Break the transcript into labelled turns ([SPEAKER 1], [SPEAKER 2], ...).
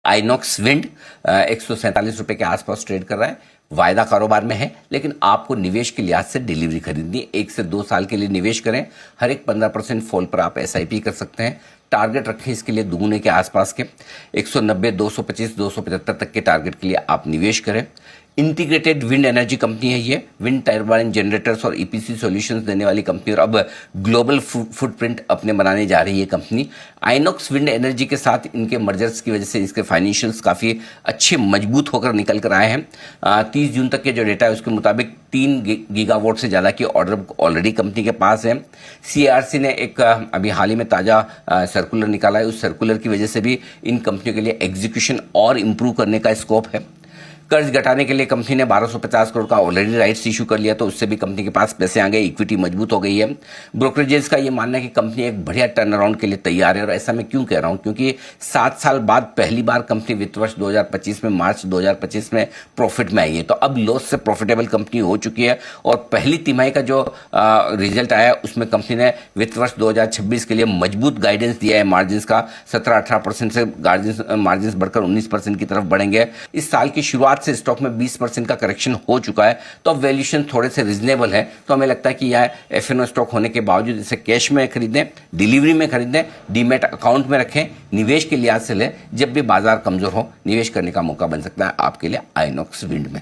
[SPEAKER 1] INOX wind 147 रुपए के आसपास ट्रेड कर रहा है। वायदा कारोबार में है, लेकिन आपको निवेश के लिहाज से डिलीवरी खरीदनी है। 1 से 2 साल के लिए निवेश करें। हर एक 15% फॉल पर आप SIP कर सकते हैं। टारगेट रखें इसके लिए दुगुने के आसपास के 190, 225, 275 तक के टारगेट के लिए आप निवेश करें। इंटीग्रेटेड विंड एनर्जी कंपनी है ये। विंड टर्बाइन जनरेटर्स और EPC सॉल्यूशंस देने वाली कंपनी, और अब ग्लोबल फुटप्रिंट अपने बनाने जा रही है कंपनी। आइनॉक्स विंड एनर्जी के साथ इनके मर्जर्स की वजह से इसके फाइनेंशियल्स काफ़ी अच्छे मजबूत होकर निकल कर आए हैं। 30 जून तक के जो डेटा है उसके मुताबिक 3 गीगावाट से ज़्यादा की ऑर्डर बुक ऑलरेडी कंपनी के पास है। CERC ने एक अभी हाल ही में ताज़ा सर्कुलर निकाला है। उस सर्कुलर की वजह से भी इन कंपनियों के लिए एग्जीक्यूशन और इम्प्रूव करने का स्कोप है। कर्ज घटाने के लिए कंपनी ने 1250 करोड़ का ऑलरेडी राइट्स इशू कर लिया, तो उससे भी कंपनी के पास पैसे आ गए, इक्विटी मजबूत हो गई है। ब्रोकरेजेस का ये मानना है कि कंपनी एक बढ़िया टर्न अराउंड के लिए तैयार है। और ऐसा मैं क्यों कह रहा हूं, क्योंकि 7 साल बाद पहली बार कंपनी वित्त वर्ष 2025 में, मार्च 2025 में प्रॉफिट में आई है। तो अब लॉस से प्रॉफिटेबल कंपनी हो चुकी है। और पहली तिमाही का जो रिजल्ट आया उसमें कंपनी ने वित्त वर्ष 2026 के लिए मजबूत गाइडेंस दिया है। मार्जिन का 17-18% से मार्जिन बढ़कर 19% की तरफ बढ़ेंगे। इस साल की शुरुआत से स्टॉक में 20% का करेक्शन हो चुका है, तो अब वैल्यूएशन थोड़े से रिजनेबल है। तो हमें लगता है कि यह FNO स्टॉक होने के बावजूद इसे कैश में खरीदें, डिलीवरी में खरीदें, डीमैट अकाउंट में रखें, निवेश के लिहाज से लें। जब भी बाजार कमजोर हो, निवेश करने का मौका बन सकता है आपके लिए आइनॉक्स विंड में।